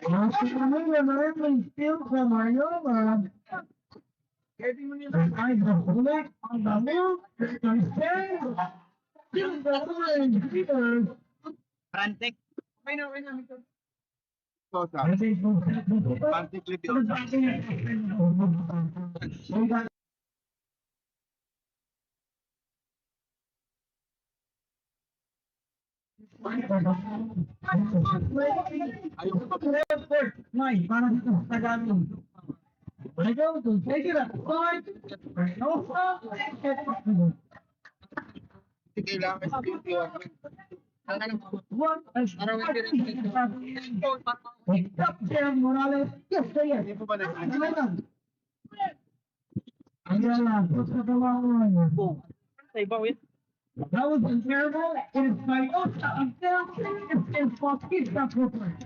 Nasa Manila na rin may still sa Mayola. Pwede mo nila ay nabulit ang dami. Ang stay. Yung gawin. Frantic. Okay na ito. Sosa. Frantic Lipio. Ayaw ko pa. Nay, parang ito, Tagalog. Tagalog, take it up. No, Hindi kailangan sa video. what? Captain Morales, yes, sir. Hindi po ba Ano nag-answer? lang? Ayan lang, sa tawagan niya. Sa iba, wait. That was terrible. It is my own it's fucking stuff with her.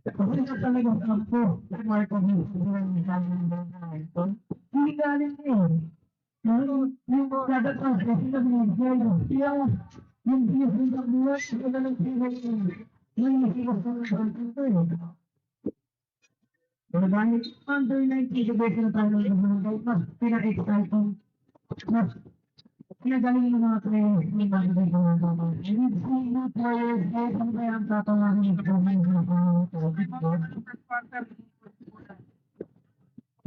Kasi na talagang kampo. Marco hindi galing yun. Yung dadatang kasi na binigyan. Yung binigyan ng buwas, ito na lang pinagyan. Yung nasiwas na ng pero dahil under 90 education na tayo ng mga mas pina-exciting mas pinagaling ng mga players ni Bagay ng mga mga and it's not players kahit ang kaya ang tatawagin yung proving na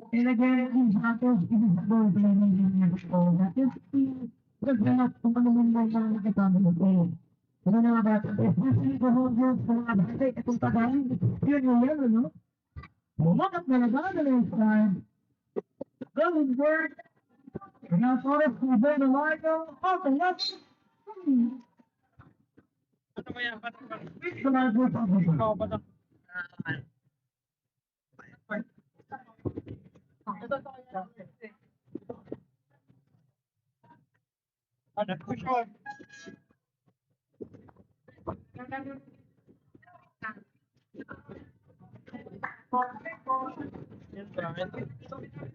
and again in Santos it is ball playing in the school that is paghanap kung ano man may mga nakatama ng player ano na ba especially for holders sa mga bagay itong tagaling yun yung ano Bumakot na nagdadaling time. Going word. Now, sort of, we go to Largo. Okay, let's. Ano ba yan? Sa Largo, Ikaw ba ito? Ano? Sure. Yes, grabe.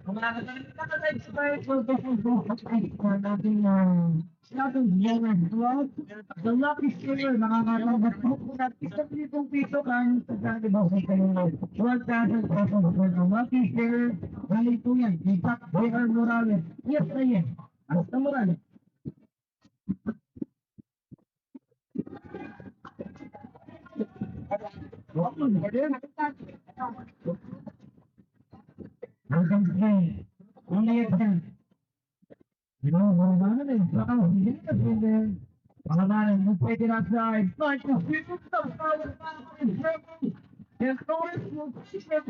Kung nakaka-subscribe ko natin natin viewers vlog. The lucky share, nakakatanggap po po natin isang litong piso kan sa ibaw sa kayo 1,000 pesos for the lucky share. Bali po yan, Ipak J.R. Morales. Yes, ayan. Hasta Morales. Hanggang sa only at hand. Mga rin, baka hindi na sila. Mga nanin, kung pwede na sa like, kung people sa power pa in heaven, and stories will keep it.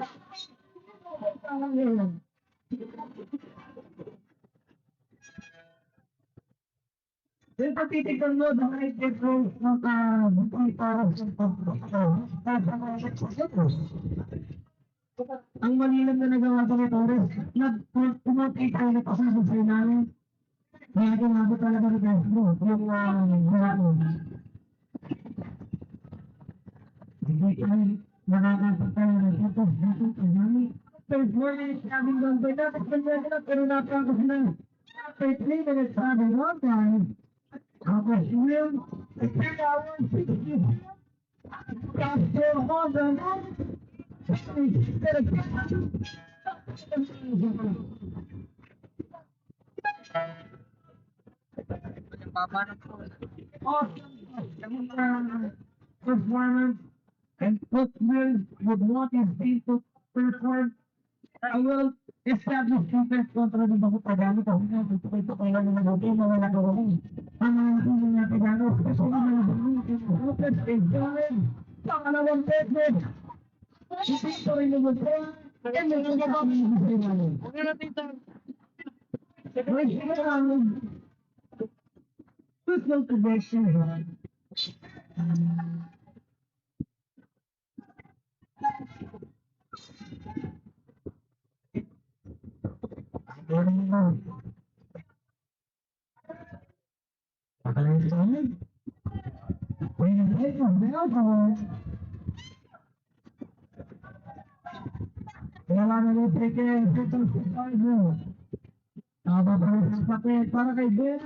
Then patitignan mo, dahil difference ng bukay para sa ang malilang na nagawa ko ni Torres, nag-pumatay tayo na pasabog sa'yo namin. Kaya ginagawa talaga ni Facebook, yung harapan. Hindi tayo nakakapatay na ito. First morning, sabing doon ba natin kanya na, pero napako sila. After 3 minutes, sabi one time, tapos yun, 3 hours, 60. After all the night, awesome performance and football would want his team to perform. I will establish defense kontra ng mga Tagalog. Ito kaya ng mga hotel na wala ko rin. Ang mga mga Tagalog kasi ang mga defense is going. Pangalawang defense. Ito rin yung hotel. And may mga defense. Huwag na natin ito. Football possession. Para kay Ben.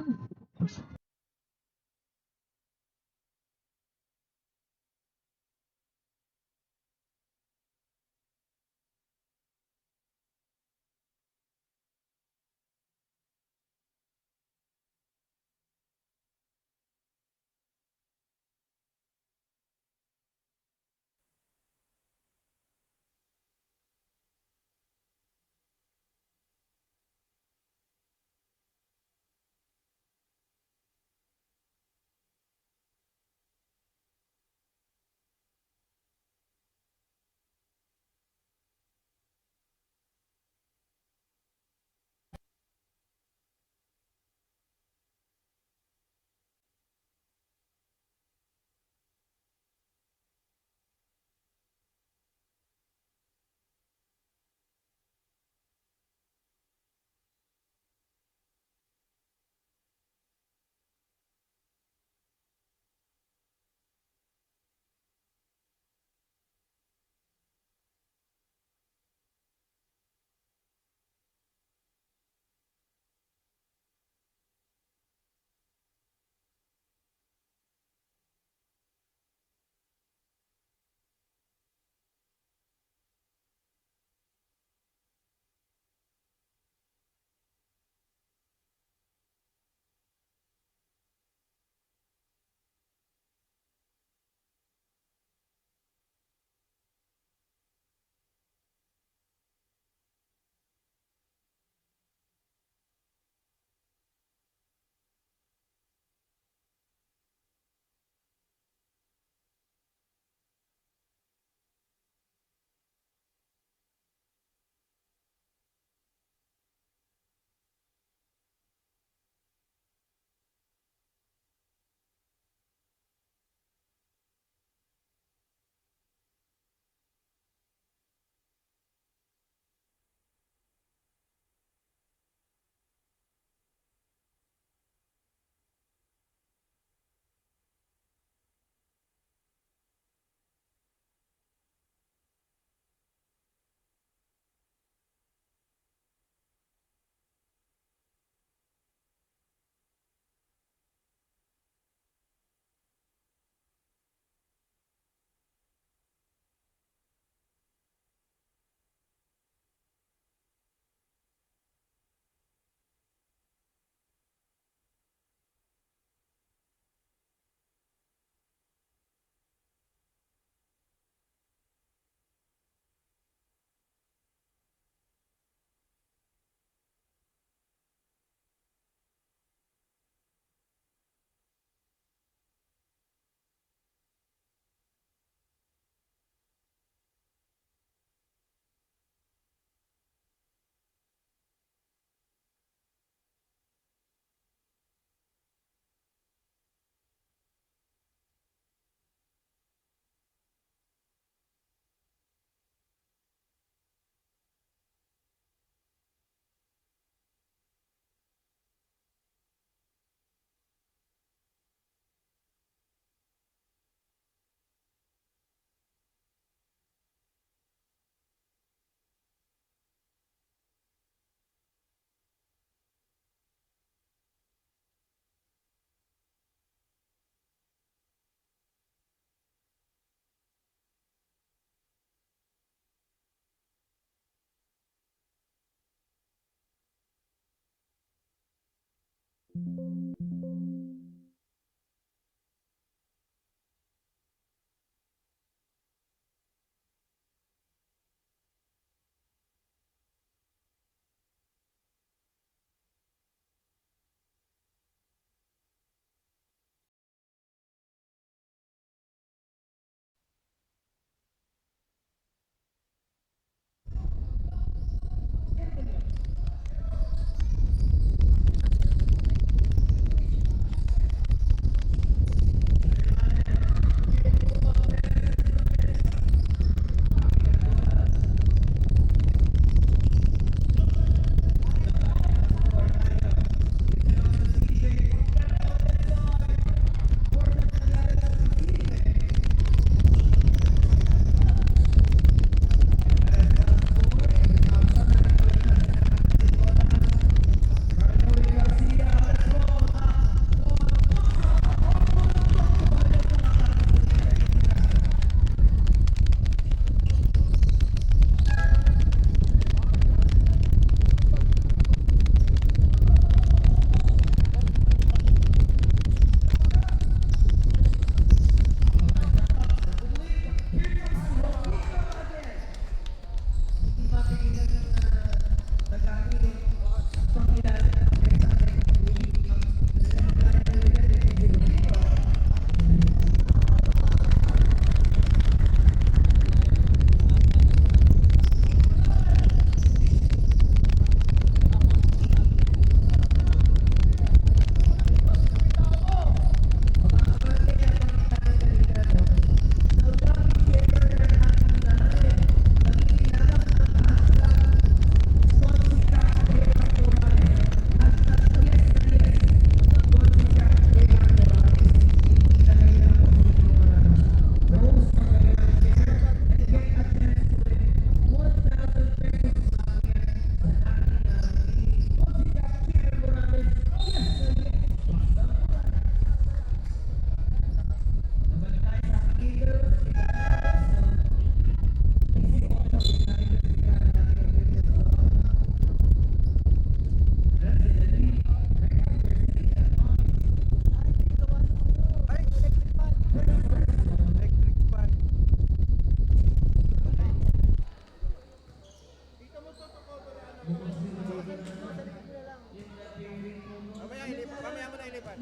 Mamaya mo na ilipat.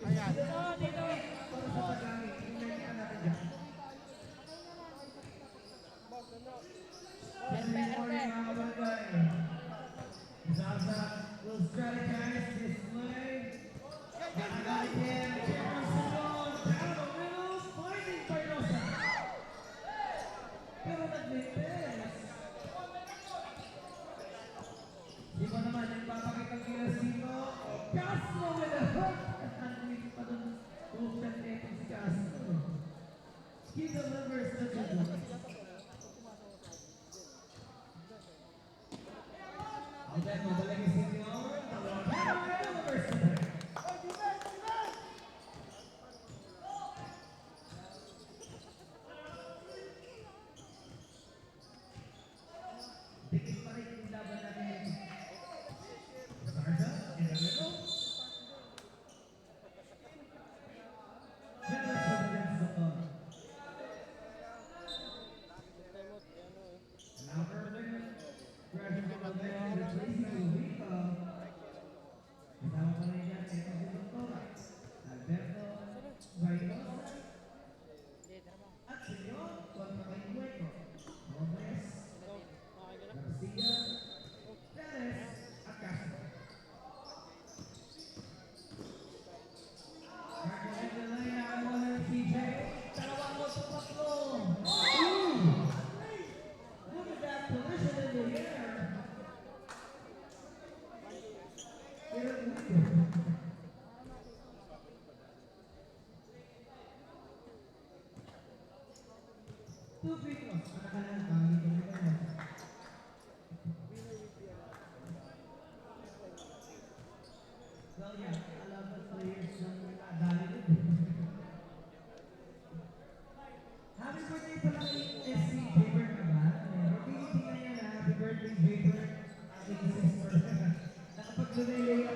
Ayan. Zaza will strategize his play. Again, Cameron Simon, down the middle, finding Paynosa. Pero nag-miss. Di ba naman nagpapakita kila Sino? Castro with a hook. Hindi pa dun open netting si Castro. He delivers the good. Ang dahil madaling si Sino.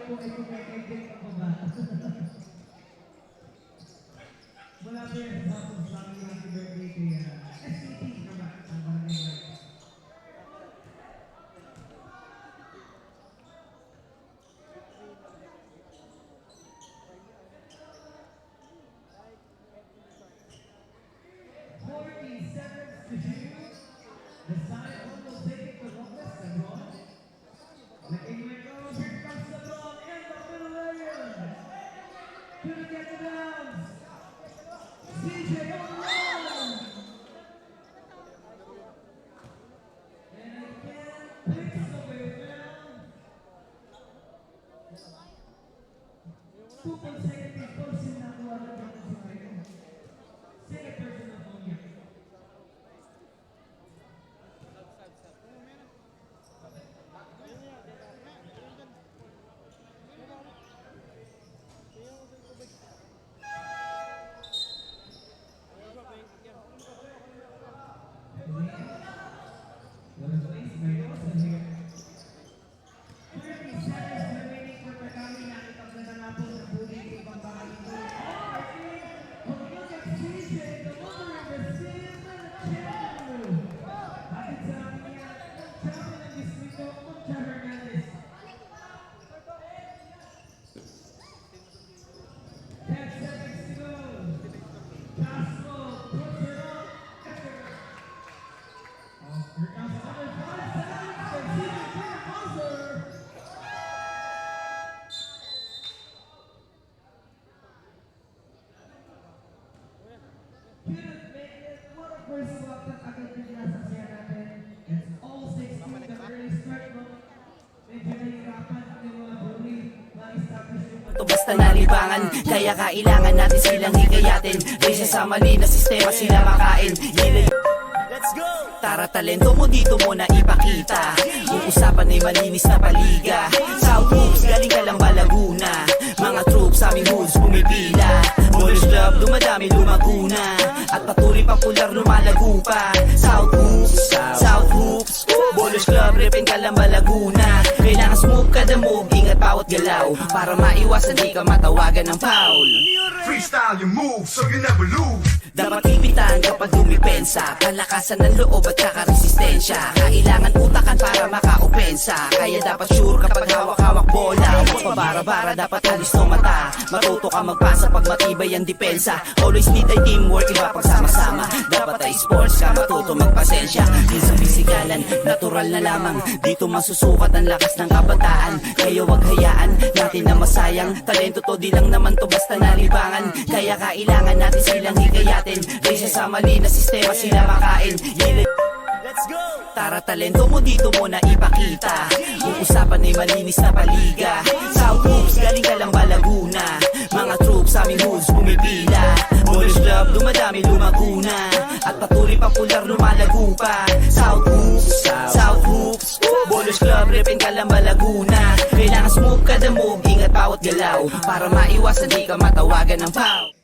po ay kumikigit ako ba? Mula po yan sa Santos lang yung happy birthday kay SPT naman. Ang maraming like. The sign almost taking the longest, LeBron. Looking like, oh, here comes LeBron in the middle area. Couldn't get the downs. CJ on the run. And again, picks the way down. Two consecutive person na kuha na dito sa kayo. Second person na po niya. First swap ng agad din nasasayan natin. It's all 16 the early start mo. Medyo nahihirapan yung mga bully ma-establish yung Ito basta nalibangan, kaya kailangan natin silang hikayatin. Resa sa mali na sistema sila makain. Let's go! Tara talento mo dito mo na ipakita. Yung usapan ay malinis na paliga. South Hoops, galing ka lang ba Laguna? Mga troops sa aming hoods pumipila. Boys Club, dumadami lumaguna. At patuloy popular lumalago pa. South Hoops, South Hoops. Boys Club, repin ka lang ba Laguna? Kailangan smooth kada move, ingat bawat galaw. Para maiwasan di ka matawagan ng foul. Freestyle your move so you never lose. Dapat ipitan kapag dumipensa. Palakasan ng loob at saka resistensya. Kailangan utakan para makaopensa. Kaya dapat sure kapag hawak-hawak bola. Huwag pabara-bara, dapat alis no mata. Matuto ka magpasa pag matibay ang depensa. Always need ay teamwork, iba pagsama-sama. Dapat ay sports ka, matuto magpasensya. Minsan pisikalan, natural na lamang. Dito masusukat ang lakas ng kabataan. Kaya wag hayaan natin na masayang. Talento to, di lang naman to basta nalibangan. Kaya kailangan natin silang hikayatin. Resa sa mali na sistema sila makain. Let's go! Tara talento mo dito mo na ipakita. Yung usapan ay malinis na paliga. South Hoops, galing ka lang ba Laguna? Mga troops sa aming hoods pumipila. Boys Club, dumadami lumaguna. At patuloy popular lumalago pa. South Hoops, South Hoops. Boys Club, repin ka lang ba Laguna? Kailangan smooth kada move, ingat bawat galaw. Para maiwasan di ka matawagan ng foul.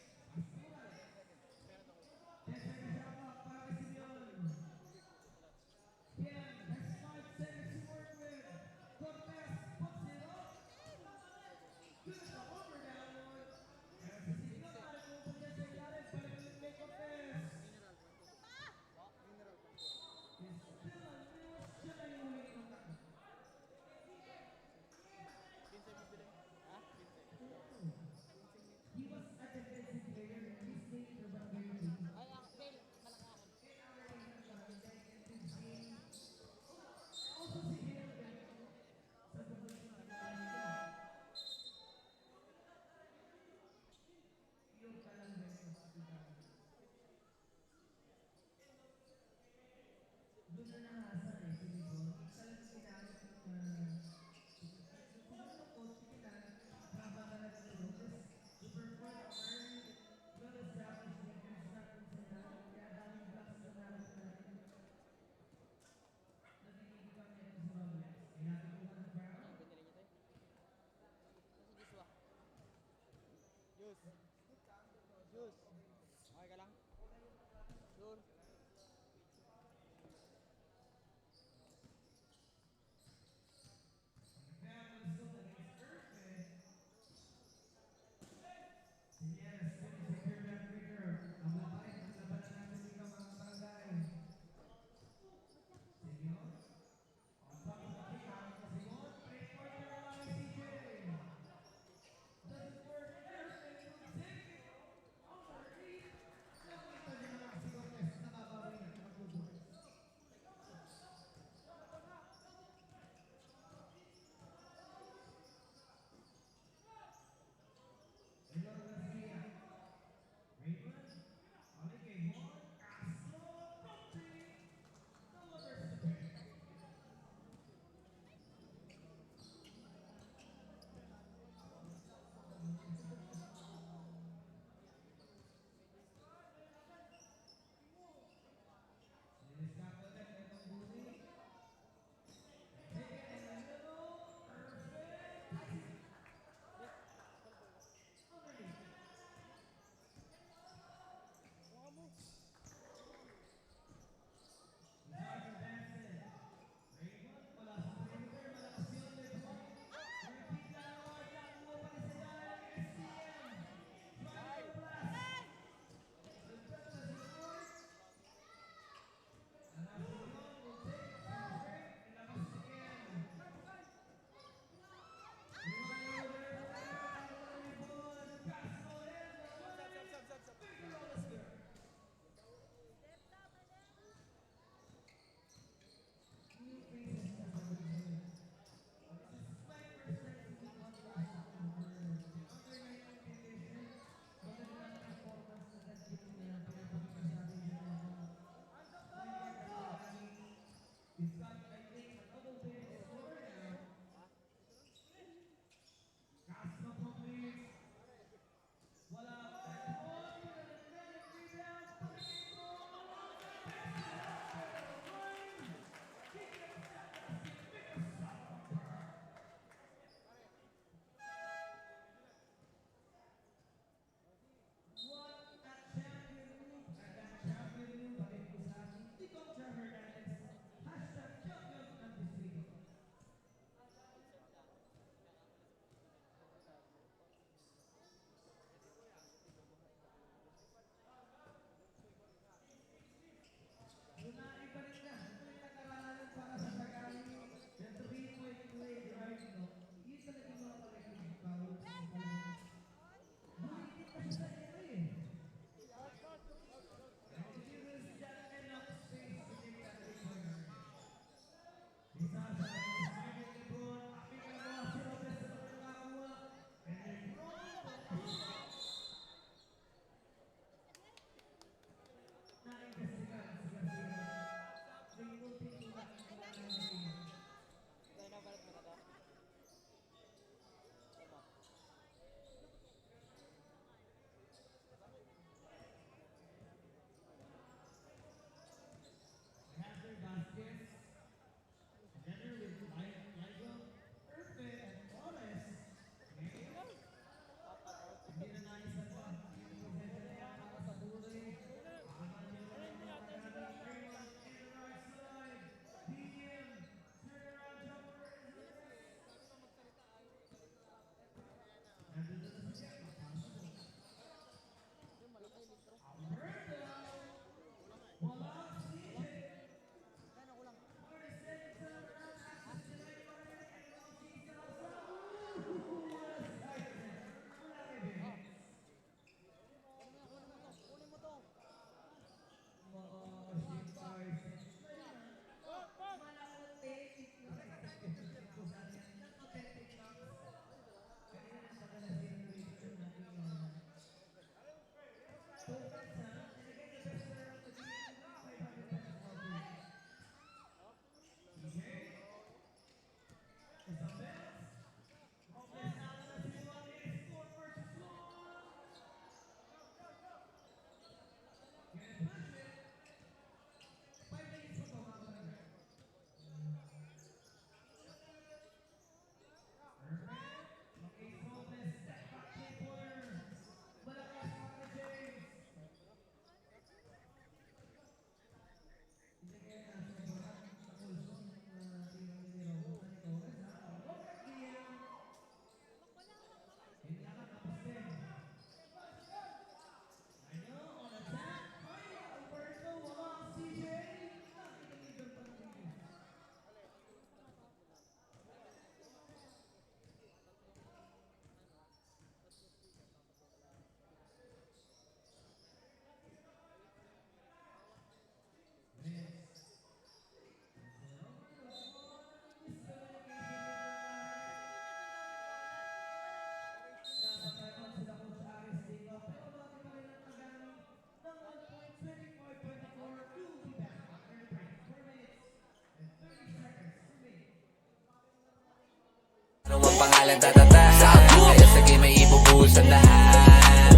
walang tatata. Kaya sa game may ibubuhos ang lahat.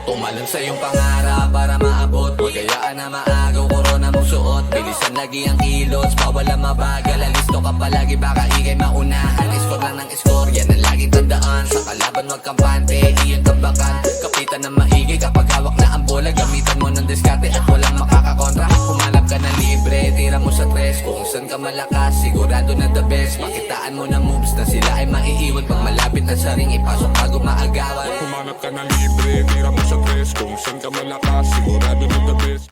Tumalon sa iyong pangarap para maabot. Huwag kayaan na maagaw, korona mong suot. Bilisan lagi ang kilos, bawal ang mabagal. Alisto ka palagi, baka ikay maunahan. Score lang ng score, yan ang laging tandaan. Sa kalaban wag kampante, iyon tambakan. Kapitan ng maigi kapag hawak na ang bola. Gamitan mo ng diskarte at walang makakakontra. Humanap ka ng libre, tira mo sa tres. Kung saan ka malakas, sigurado na the best. Makitaan mo na moves na sila ay maiiwan. Pag malapit na sa ring, ipasok bago maagawan. Humanap ka na libre, tira mo sa tres. Kung saan ka malakas, sigurado na the best.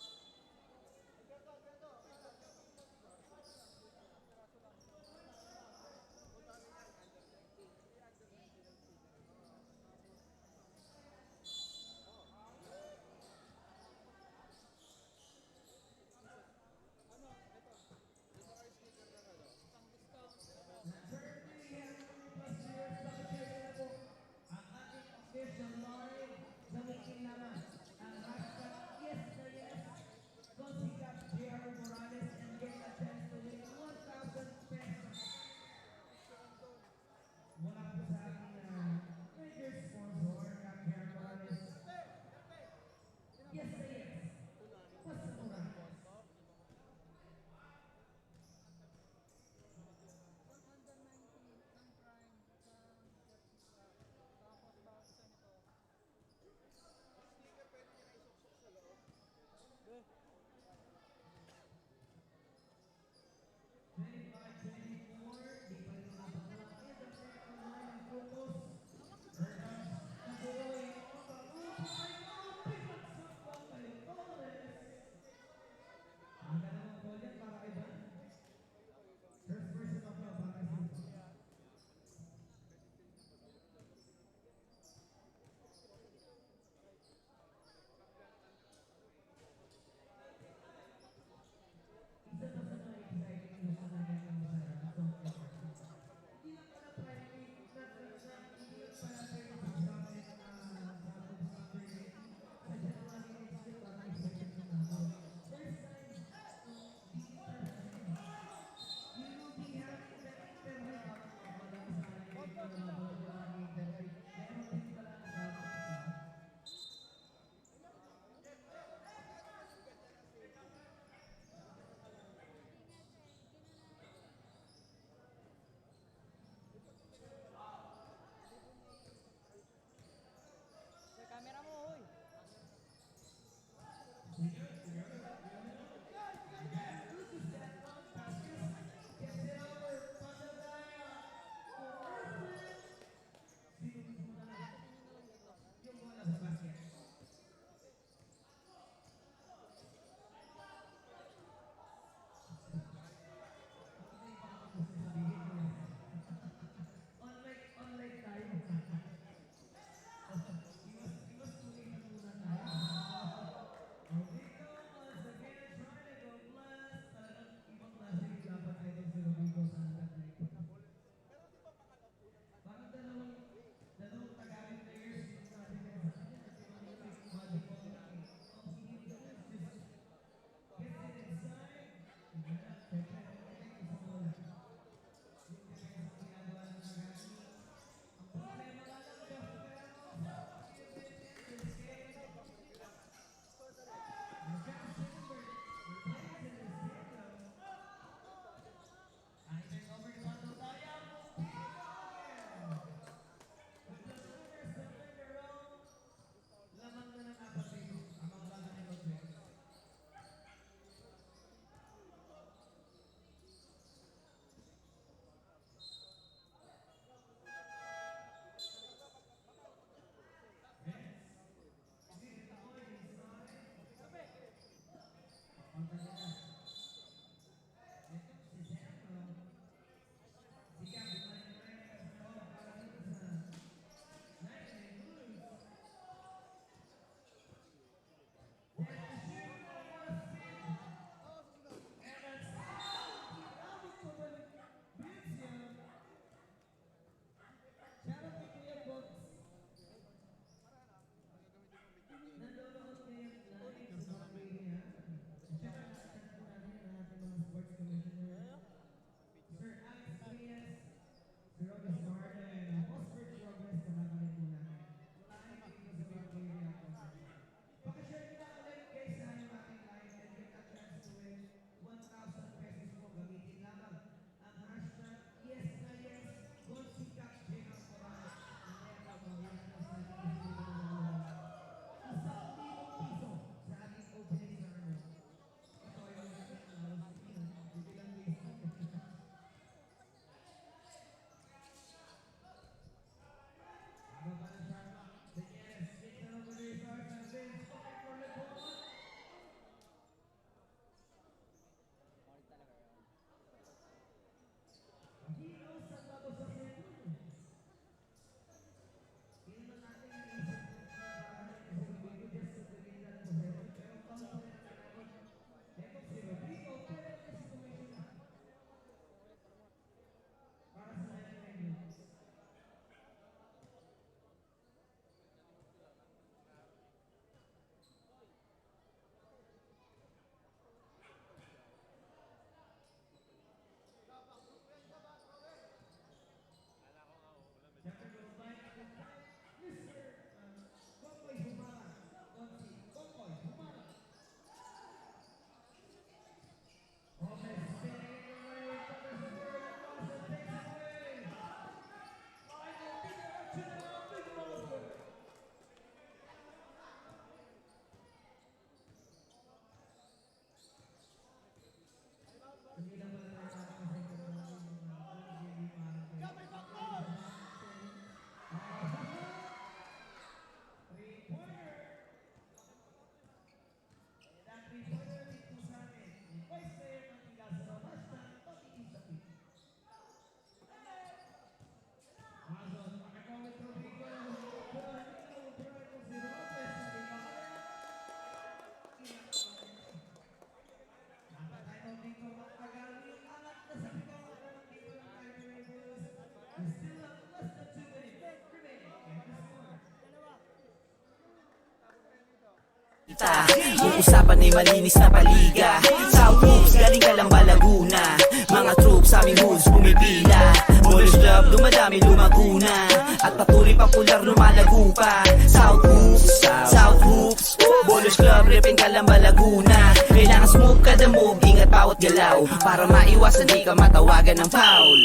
Yung usapan ay malinis na paliga. South Hoops, galing ka lang ba Laguna? Mga troops sa aming hoods pumipila. Ballers Club, dumadami lumaguna. At patuloy popular lumalago pa. South Hoops, South Hoops. Ballers Club, repin ka lang ba Laguna? Kailangan smooth kada move, ingat bawat galaw. Para maiwasan di ka matawagan ng foul.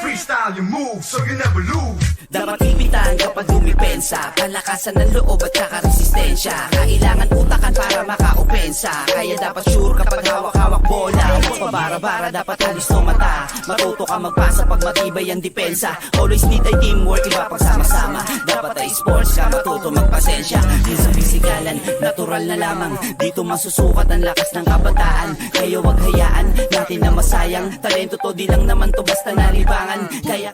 Freestyle your moves so you never lose. Dapat ipitan kapag dumipensa. Palakasan ng loob at saka resistensya. Kailangan utakan para maka-opensa. Kaya dapat sure kapag hawak-hawak bola. Huwag pabara-bara, dapat halis to mata. Matuto ka magpasa pag matibay ang depensa. Always need ay teamwork, iba pagsama-sama. Dapat ay sports ka, matuto magpasensya. Yun sa pisikalan, natural na lamang. Dito masusukat ang lakas ng kabataan. Kaya wag hayaan natin na masayang. Talento to, di lang naman to basta nalibangan. Kaya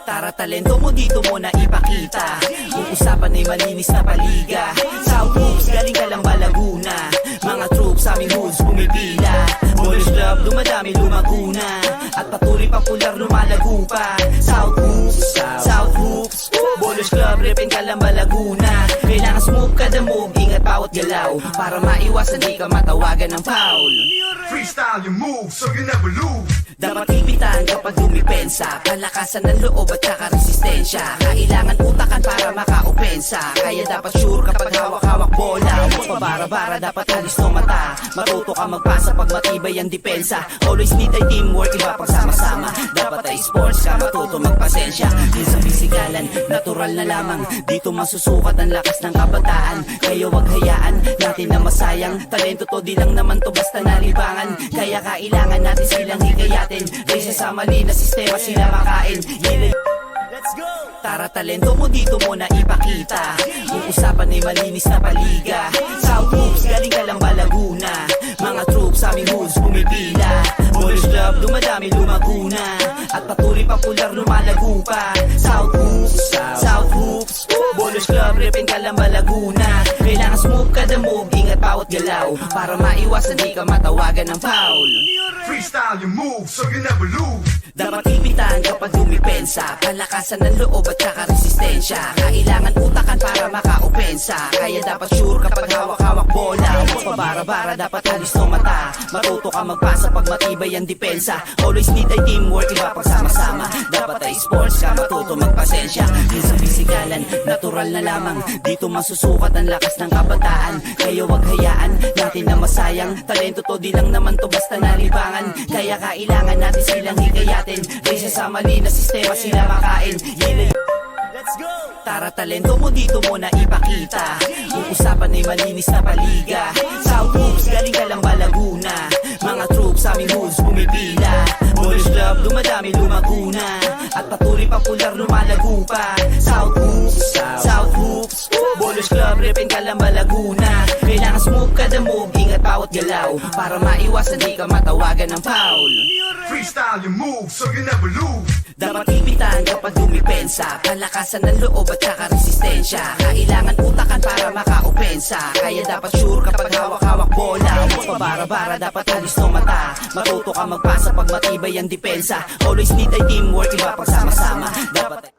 Tara, talento mo dito mo na ipakita. Yung usapan ay malinis na paliga. South Hoops, galing ka lang ba Laguna? Mga troops sa aming hoods pumipila. Ballers Club, dumadami lumaguna. At patuloy popular lumalago pa. South Hoops, South Hoops. Ballers Club, repin ka lang ba Laguna? Kailangan smooth kada move, ingat bawat galaw. Para maiwasan di ka matawagan ng foul. Freestyle your moves so you never lose. Dapat ipitan kapag dumipensa. Palakasan ng loob at saka resistensya. Kailangan utakan para maka-opensa. Kaya dapat sure kapag hawak-hawak bola. Huwag pabara-bara, dapat halis to mata. Matuto ka magpasa pag matibay ang depensa. Always need ay teamwork, iba pagsama-sama. Dapat ay sports ka, matuto magpasensya. Yun sa pisikalan, natural na lamang. Dito masusukat ang lakas ng kabataan. Kaya wag hayaan hayaan natin na masayang. Talento to, di lang naman to basta nalibangan. Kaya kailangan natin silang hikayatin. Raysa sa mali na sistema sila makain. Let's go! Tara, talento mo dito mo na ipakita. Yung usapan ay malinis na paliga. South Hoops, galing ka lang ba Laguna? Mga troops sa aming hoods pumipila. Boys Club, dumadami lumaguna. At patuloy popular lumalago pa. South Hoops, South Hoops. Boys Club, repin ka lang ba Laguna? Kailangan smooth kada move, ingat bawat galaw. Para maiwasan di ka matawagan ng foul. Freestyle your moves so you never lose. Dapat ipitan kapag dumipensa. Palakasan ng loob at saka resistensya. Kailangan utakan para makaopensa. Kaya dapat sure kapag hawak-hawak bola. Huwag pabara-bara, dapat halis no mata. Matuto ka magpasa pag matibay ang depensa. Always need ay teamwork, iba pagsama-sama. Dapat ay sports ka, matuto magpasensya. Yun sa pisikalan, natural na lamang. Dito masusukat ang lakas ng kabataan. Kaya wag hayaan natin na masayang. Talento to, di lang naman to basta nalibangan. Kaya kailangan natin silang hikayatin. Raysa sa mali na sistema sila makain. Let's go! Tara, talento mo dito mo na ipakita. Yung usapan ay malinis na paliga. South Hoops, galing ka lang ba Laguna? Mga troops sa aming hoods pumipila. Boys Club, dumadami lumaguna. At patuloy popular lumalago pa. South Hoops, South Hoops. Boys Club, repin ka lang ba Laguna? Kailangan smooth kada move, ingat bawat galaw. Para maiwasan di ka matawagan ng foul. Freestyle your moves so you never lose. Dapat ipitan kapag dumipensa. Palakasan ng loob at saka resistensya. Kailangan utakan para makaopensa. Kaya dapat sure kapag hawak-hawak bola. Huwag pabara-bara, dapat halis no mata. Matuto ka magpasa pag matibay ang depensa. Always need ay teamwork, iba pagsama-sama. Dapat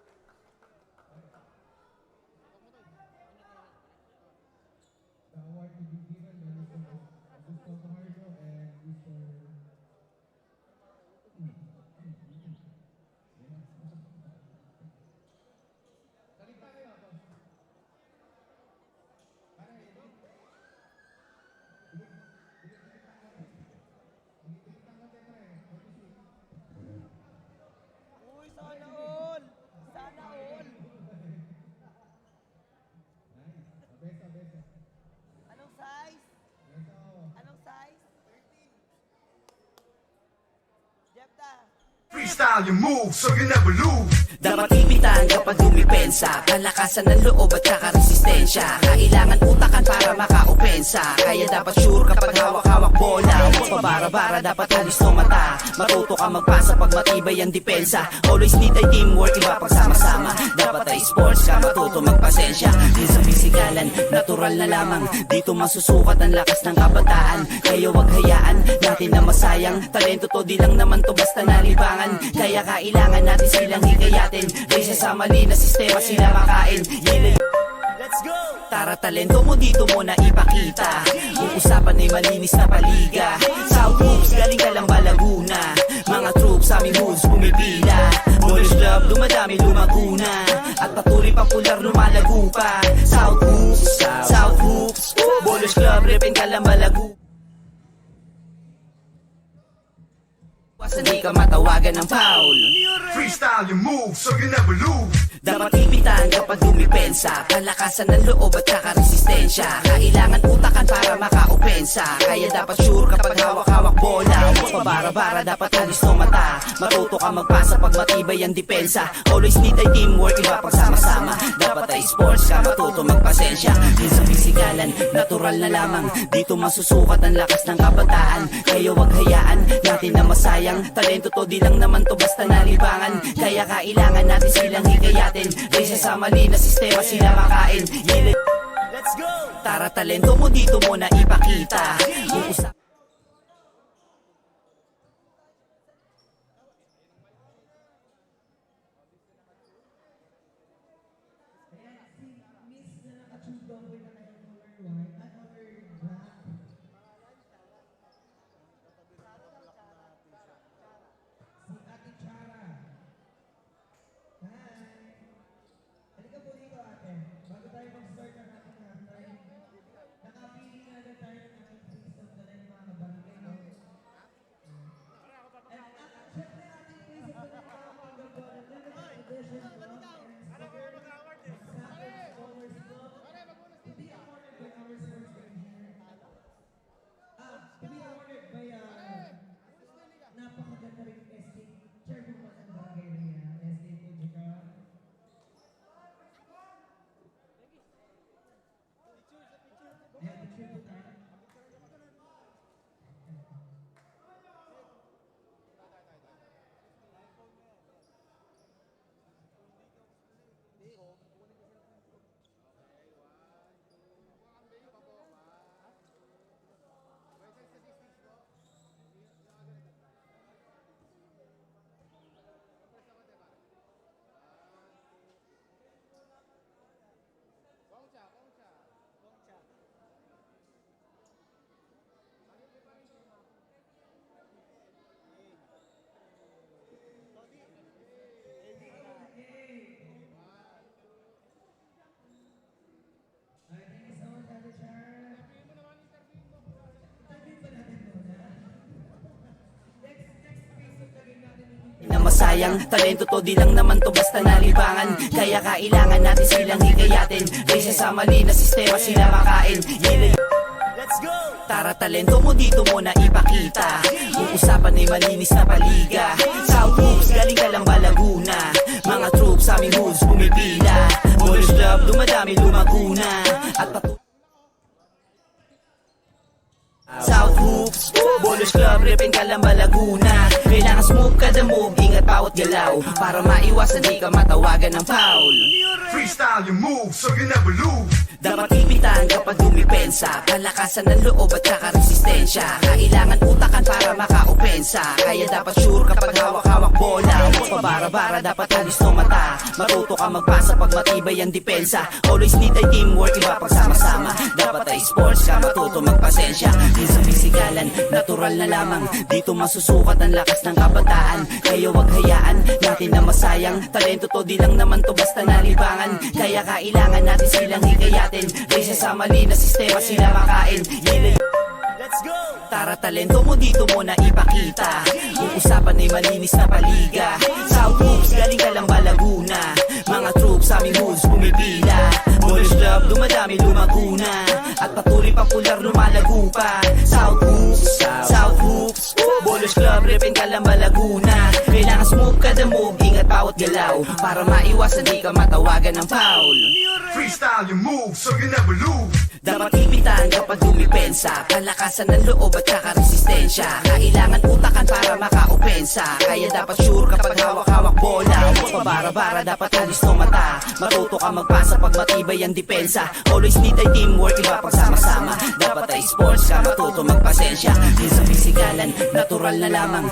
Anong size? Anong size? 13. Jepta. Freestyle your moves so you never lose. dapat ipitan kapag dumipensa. Palakasan ng loob at saka resistensya. Kailangan utakan para makaopensa. Kaya dapat sure kapag hawak-hawak bola. Huwag pabara-bara, dapat halis no mata. Matuto ka magpasa pag matibay ang depensa. Always need ay teamwork, iba pagsama-sama. Dapat ay sports ka, matuto magpasensya. Yun sa pisikalan, natural na lamang. Dito masusukat ang lakas ng kabataan. Kaya wag hayaan natin na masayang. Talento to, di lang naman to basta nalibangan. Kaya kailangan natin silang hikayatin. Raysa sa mali na sistema sila makain. Let's go! Tara, talento mo dito mo na ipakita. Yung usapan ay malinis na paliga. South Hoops, galing ka lang ba Laguna? Mga troops sa aming hoods pumipila. Boys Club, dumadami lumaguna. At patuloy popular lumalago pa. South Hoops, South Hoops. Boys Club, repin ka lang ba Laguna? Hindi ka matawagan ng foul. Freestyle your moves so you never lose. Dapat ipitan kapag dumipensa. Palakasan ng loob at saka resistensya. Kailangan utakan para makaopensa. Kaya dapat sure kapag hawak-hawak bola. Huwag pabara-bara, dapat halis no mata. Matuto ka magpasa pag matibay ang depensa. Always need ay teamwork, iba pagsama-sama. Dapat ay sports ka, matuto magpasensya. Yun sa pisikalan, natural na lamang. Dito masusukat ang lakas ng kabataan. Kaya wag hayaan natin na masayang. Talento to, di lang naman to basta nalibangan. Kaya kailangan natin silang hikayatin. Raysa sa mali na sistema sila makain. Let's go! Tara, talento mo dito mo na ipakita. Yung usap Nakapili na agad tayo ng ating face of the line. masayang. Talento to, di lang naman to basta nalibangan. Kaya kailangan natin silang hikayatin. Kaysa sa mali na sistema sila makain. Let's go! Tara, talento mo dito mo na ipakita. Kung usapan ay malinis na paliga. South Hoops, galing ka lang ba Laguna? Mga troops sa aming hoods pumipila. Ballers Club, dumadami lumaguna. At South Hoops, Ballers Club, repin ka lang ba Laguna? Kailangan smooth ka the move, ingat bawat galaw. Para maiwasan di ka matawagan ng foul. Freestyle your move so you never lose. Dapat ipitan kapag dumipensa. Palakasan ng loob at saka resistensya. Kailangan utakan para makaopensa. Kaya dapat sure kapag hawak-hawak bola. Huwag pabara-bara, dapat alis no mata. Matuto ka magpasa pag matibay ang depensa. Always need ay teamwork, iba pagsama-sama. Dapat ay sports ka, matuto magpasensya. Di sa pisikalan, natural na lamang. Dito masusukat ang lakas ng kabataan. Kaya wag hayaan natin na masayang. Talento to, di lang naman to basta nalibangan. Kaya kailangan natin silang hikayatin. Kaysa sa mali na sistema sila makain. Let's go! Tara, talento mo dito mo na ipakita. Kung usapan ay malinis na paliga. South Hoops, galing ka lang ba Laguna? Mga troops sa aming hoods pumipila. Ballers Club, dumadami lumaguna. At patuloy popular lumalago pa. South Hoops, South Hoops, Ballers Club, repin ka lang ba Laguna? Kailangan smooth ka the move, ingat bawat galaw. Para maiwasan di ka matawagan ng foul. Freestyle your move so you never lose. Dapat ipitan kapag dumipensa. Palakasan ng loob at saka resistensya. Kailangan utakan para makaopensa. Kaya dapat sure kapag hawak-hawak bola. Huwag pabara-bara, dapat alis no mata. Matuto ka magpasa pag matibay ang depensa. Always need ay teamwork, iba pagsama-sama. Dapat ay sports ka, matuto magpasensya. Di sa pisikalan, natural na lamang.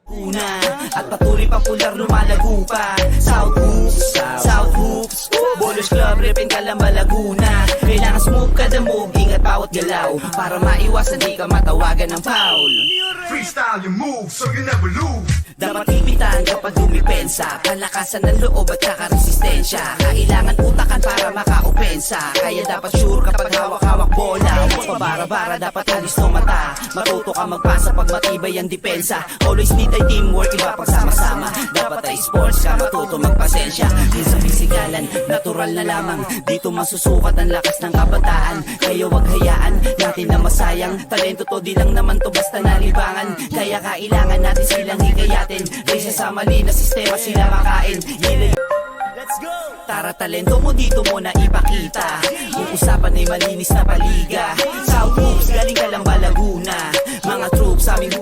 Una, at patuloy popular lumalago pa. South Hoops, South Hoops, Ballers Club, repin ka lang ba Laguna? Kailangan smooth ka the move, ingat pa bawat galaw para maiwasan di ka matawagan ng foul. Freestyle your moves so you never lose. Dapat ipitan kapag dumipensa, palakasan ng loob at saka resistensya. Kailangan utakan para makaopensa, kaya dapat sure kapag hawak-hawak bola. Huwag pabara-bara, dapat halis no mata. Matuto ka magpasa pag matibay ang depensa. Always need ay teamwork, iba pagsama-sama. Dapat ay sports ka, matuto magpasensya. Di sa pisikalan, natural na lamang. Dito masusukat ang lakas ng kabataan. Kaya wag hayaan natin na masayang. Talento to di lang naman to basta nalibangan. Kaya kailangan natin silang hikayatin. Raysa sa mali na sistema sila makain. Let's go! Tara talento mo dito mo na ipakita. Yung usapan ay malinis na paliga. South Hoops, galing ka lang ba Laguna? Mga troops sa aming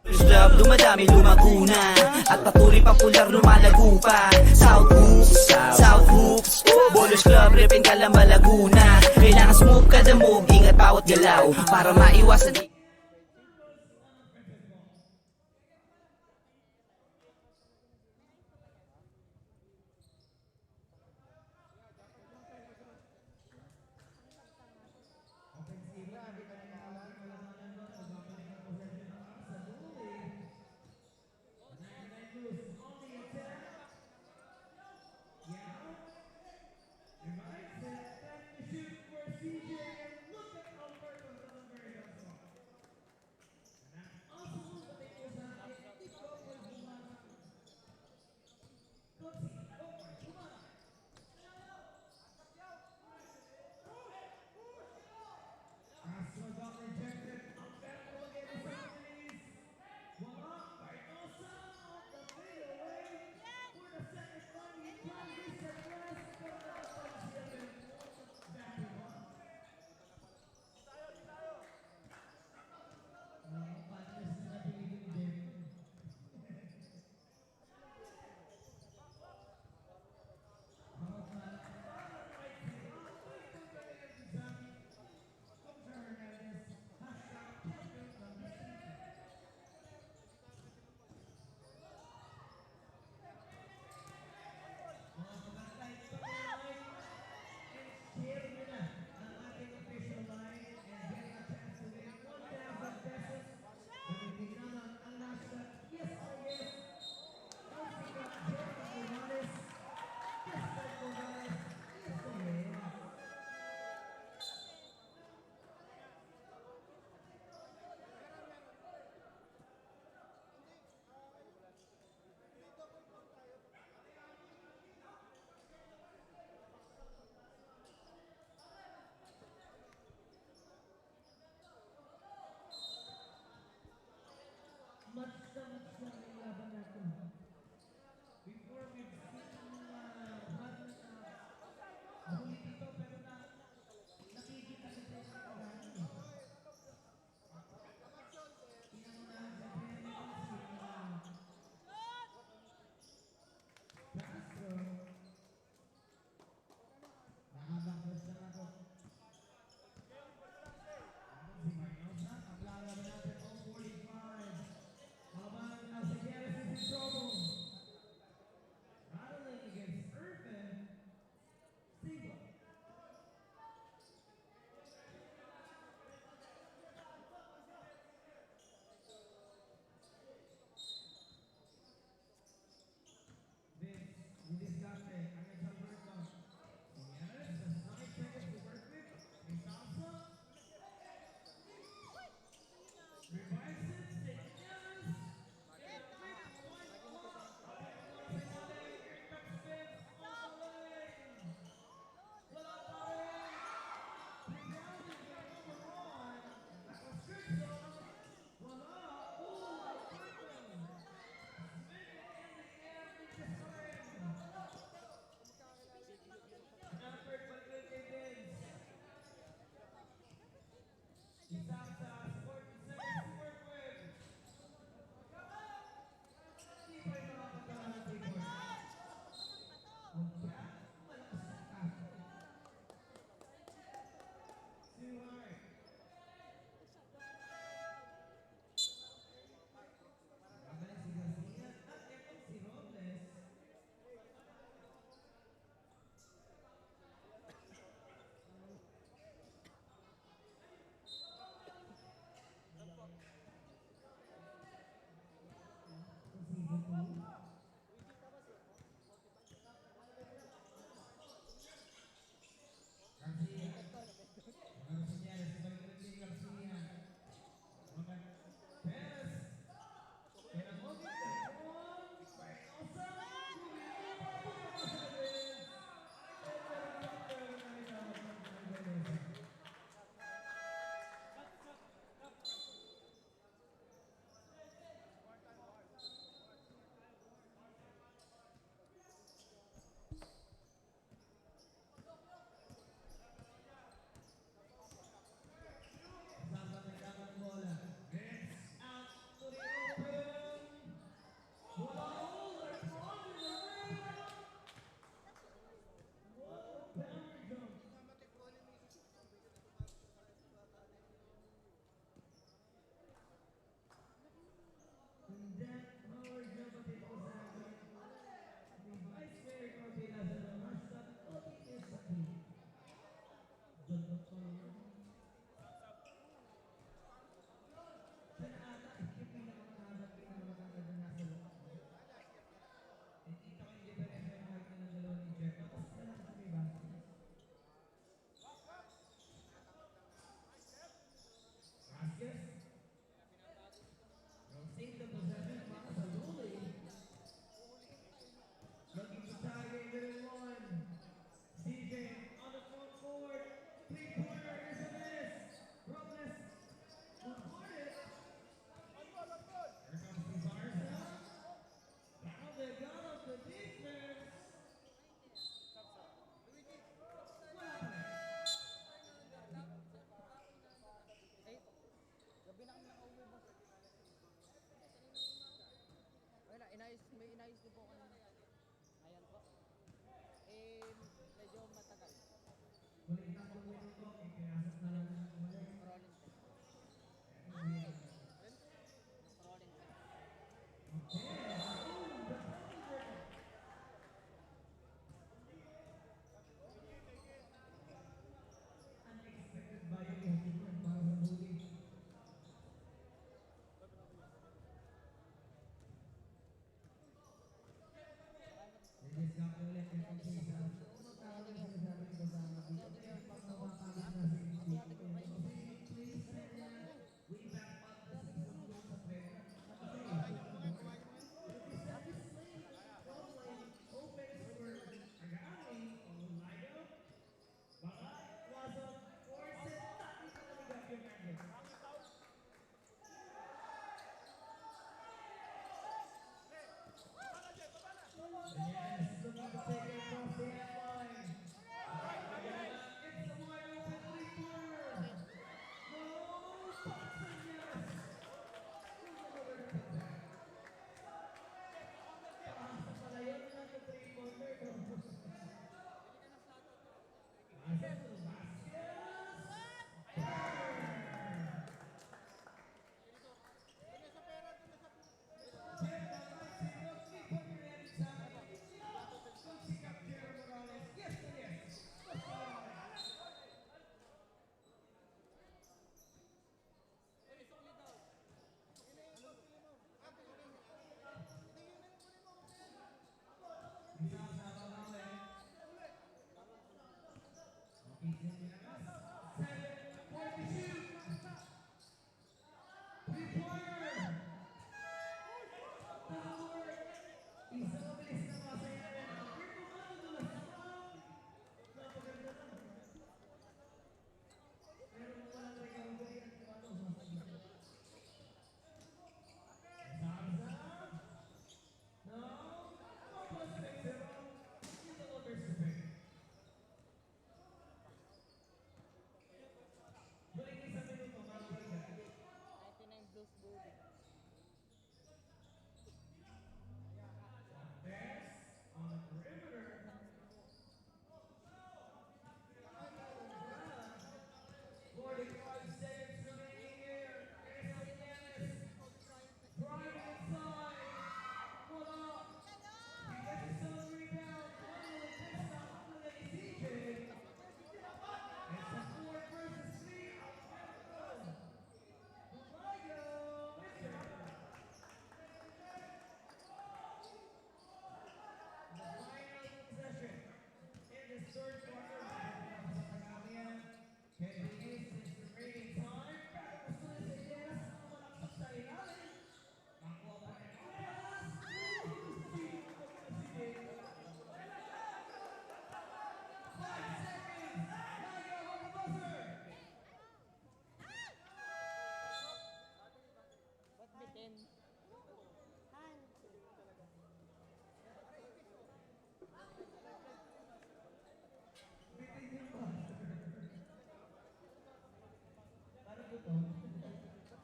club, dumadami lumaguna. At patuloy popular lumalago pa. South Hoops, South Hoops Ballers Club, repin ka lang ba Laguna? Kailangan smooth kada move, ingat bawat galaw para maiwasan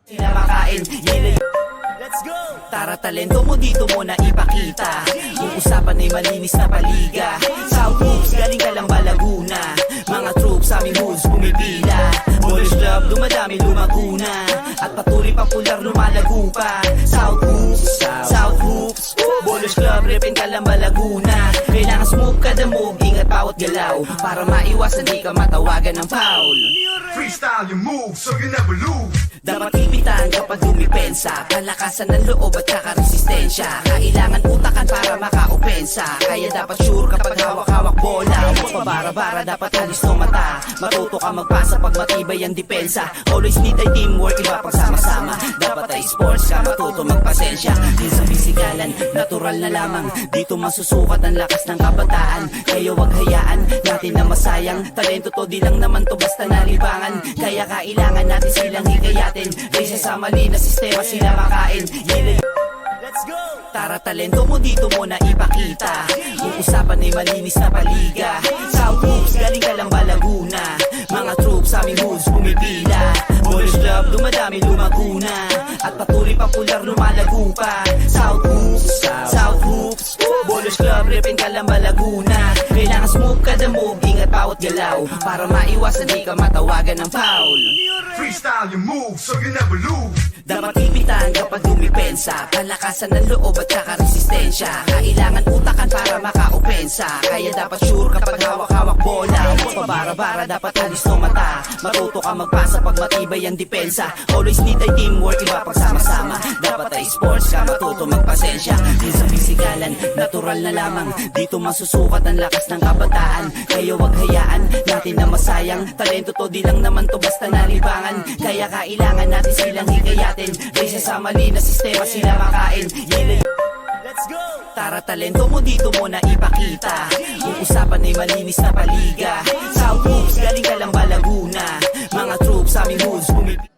Sila makain, yun Let's go! Tara talento mo dito mo na ipakita. Yung usapan ay malinis na paliga. South Hoops, galing ka lang ba Laguna? Mga troops sa aming hoods pumipila. Polish club, dumadami lumaguna. At patuloy popular lumalago pa. South Hoops, South Hoops Polish club, ripin ka lang ba Laguna? Kailangan smooth ka the move, ingat bawat galaw. Para maiwasan di ka matawagan ng foul. Freestyle your move so you never lose. Dapat ipitan kapag dumipensa. Kalakasan ng loob at saka resistensya. Kailangan utakan para maka-opensa. Kaya dapat sure kapag hawak-hawak bola. Huwag pabara-bara, dapat alis no mata. Matuto ka magpasa pag matibay ang depensa. Always need ay teamwork, iba pag sama-sama. Dapat ay sports ka, matuto magpasensya. Di sa pisikalan, natural na lamang. Dito masusukat ang lakas ng kabataan. Kaya wag hayaan natin na masayang. Talento to, di lang naman to basta nalibangan. Kaya kailangan natin silang hikayatin. Kaysa sa mali na sistema sila makain. Let's go! Tara talento mo dito mo na ipakita. Yung usapan ay malinis na paliga. South Hoops, galing ka lang ba Laguna? Mga troops sa aming hoods pumipila. Polish club, dumadami lumaguna. At patuloy popular lumalago pa. South Hoops, South Hoops Reppin Calamba, Laguna. Kailangan smooth kada move, ingat bawat galaw, para maiwasan di ka matawagan ng foul. Freestyle your moves so you never lose. Dapat ipitan kapag dumipensa, palakasan ng loob at saka resistensya. Kailangan utakan para makaopensa, kaya dapat sure kapag hawak-hawak bola. Huwag pabara-bara, dapat alis no mata. Matuto ka magpasa pag matibay ang depensa. Always need ay teamwork, iba pagsama-sama. Dapat ay sports ka, matuto magpasensya. Di sa pisikalan, natural na lamang. Dito masusukat ang lakas ng kabataan. Kaya wag hayaan natin na masayang. Talento to, di lang naman to basta nalibangan. Kaya kailangan natin silang hikayatin. Racing sa mali na sistema sila makain. Let's go! Tara, talento mo dito mo na ipakita. Kung usapan ay malinis na paliga. South moves, galing Calamba, Laguna. Mga troops sa aming hoods, pumipili.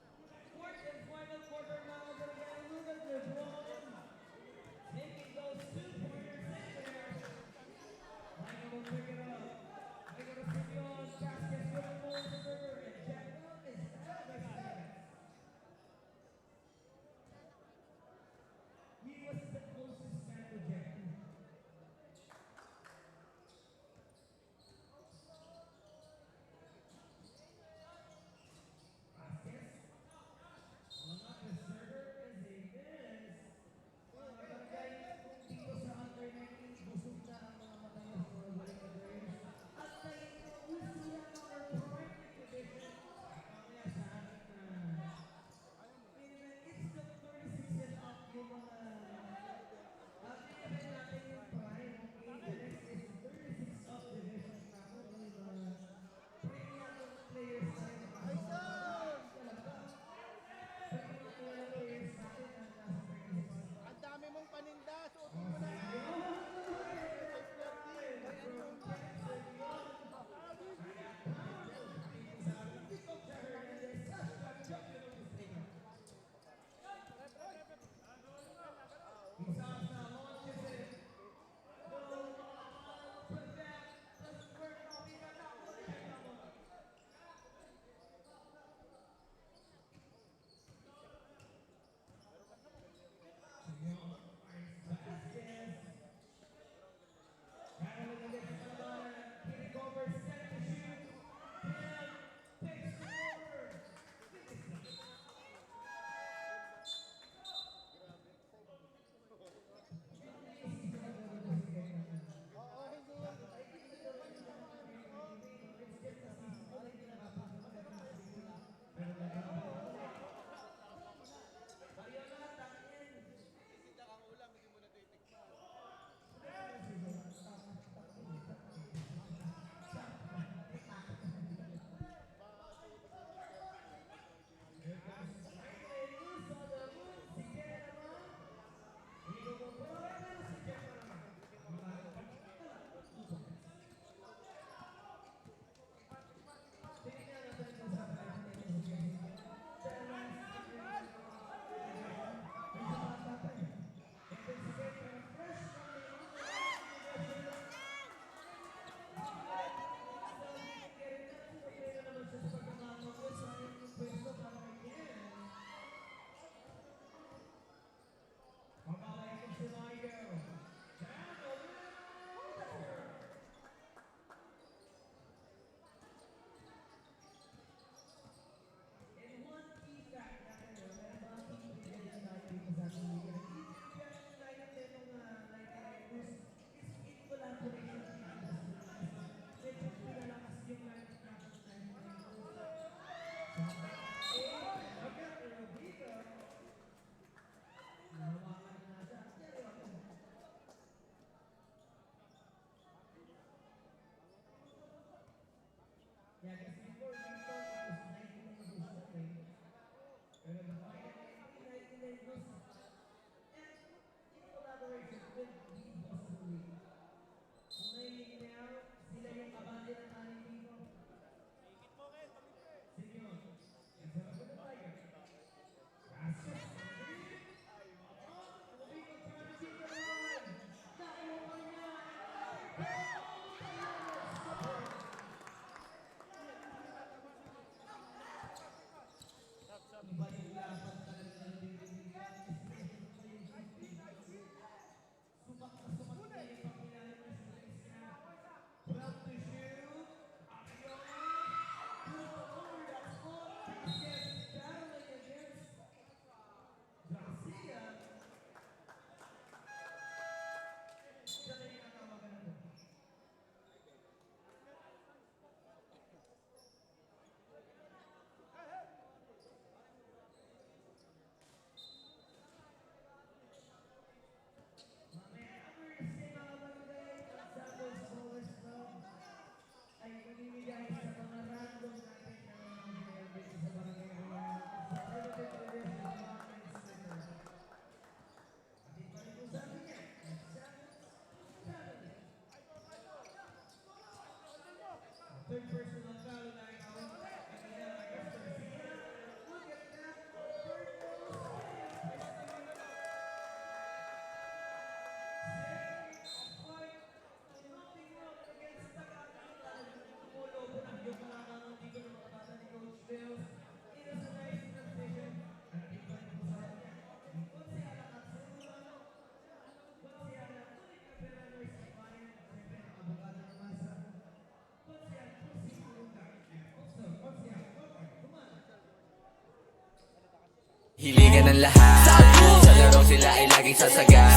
Hiligan ng lahat Sa laro sila ay laging sasaga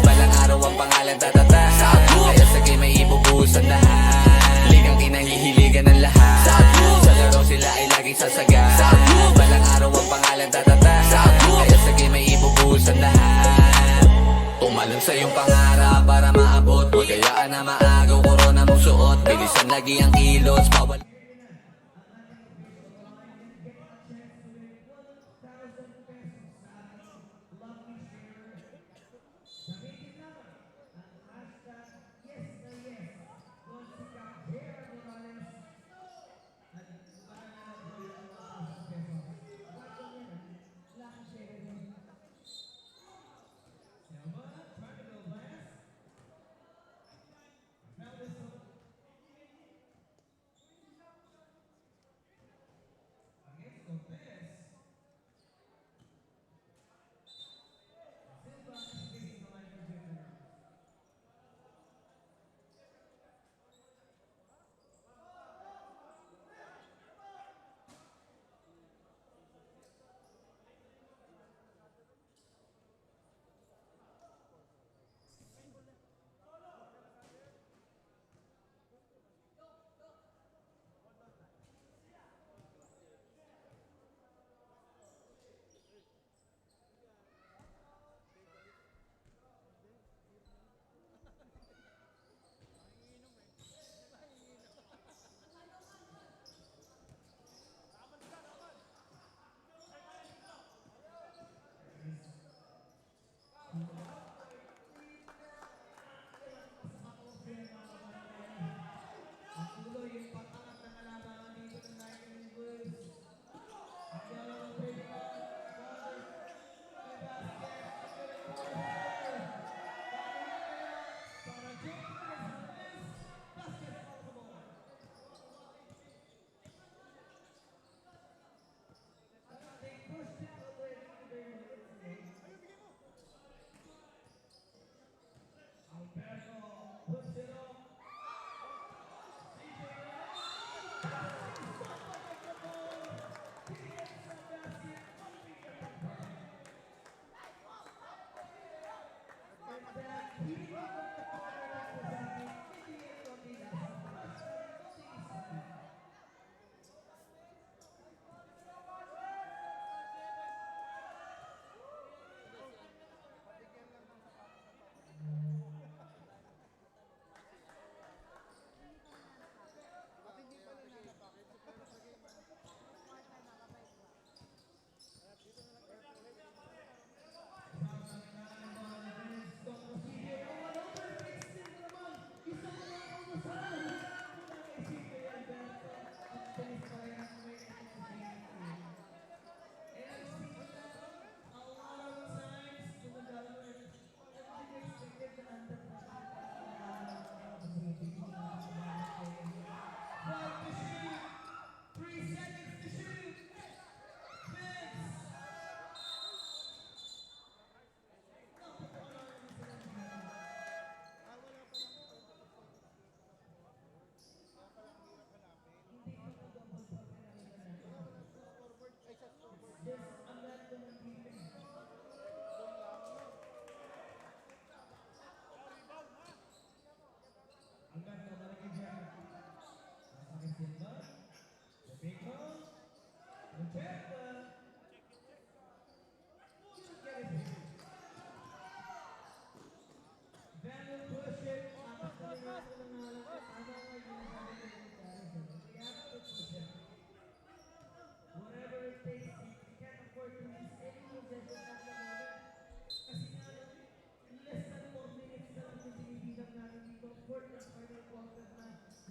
Balang araw ang pangalan tatata Kaya sa game ay ibubuhos ang lahat Ligang kinahihiligan ng lahat Sa laro sila ay laging sasaga Balang araw ang pangalan tatata Kaya sa game ay ibubuhos ang lahat Tumalon sa iyong pangarap para maabot Huwag kayaan na maagaw korona mong suot Bilisan lagi ang kilos Bawal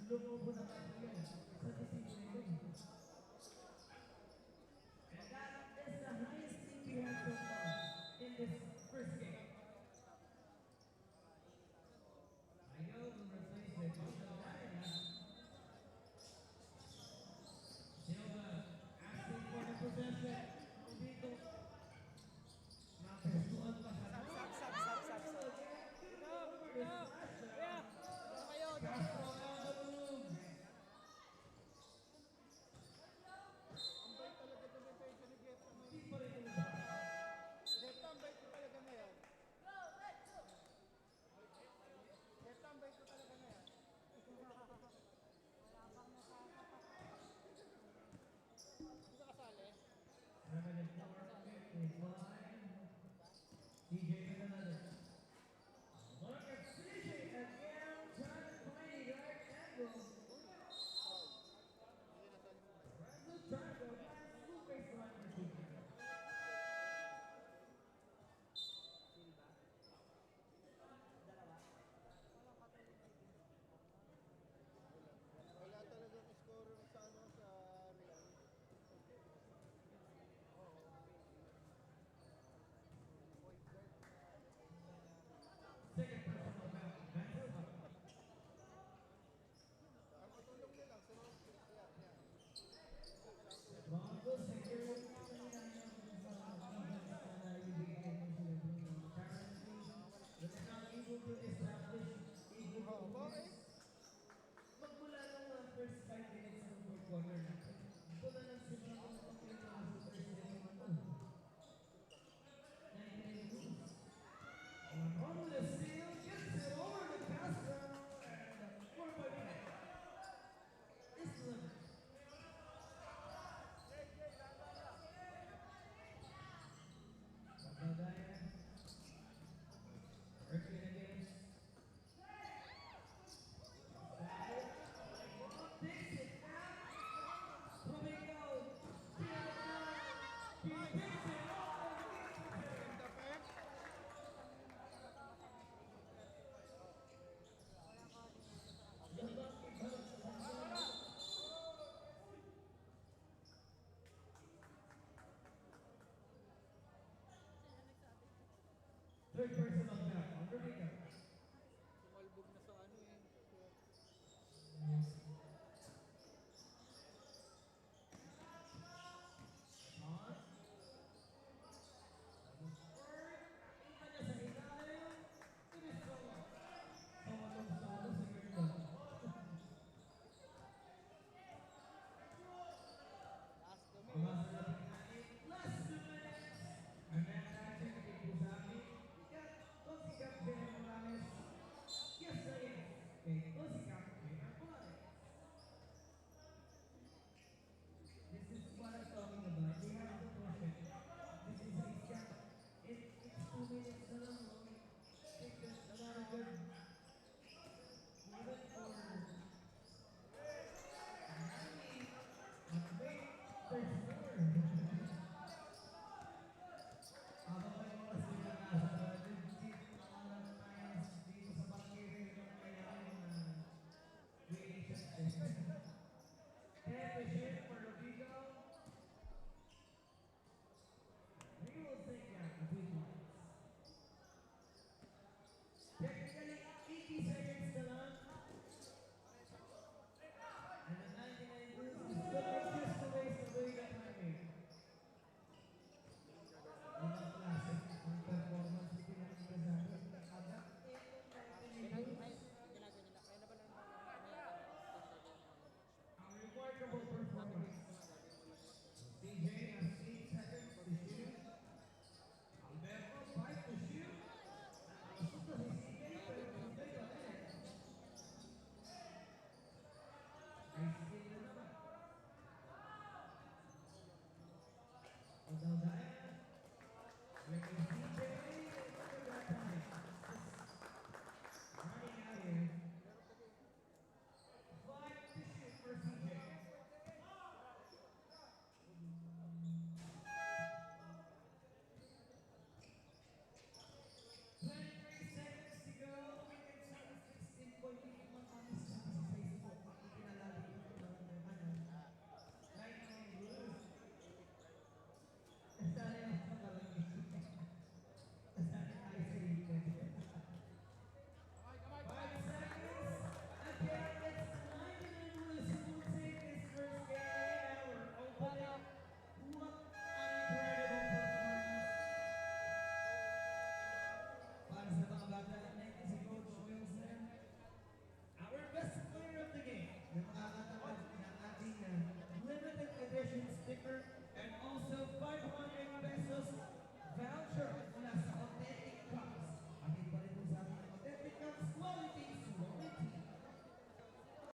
lumobo na tayo.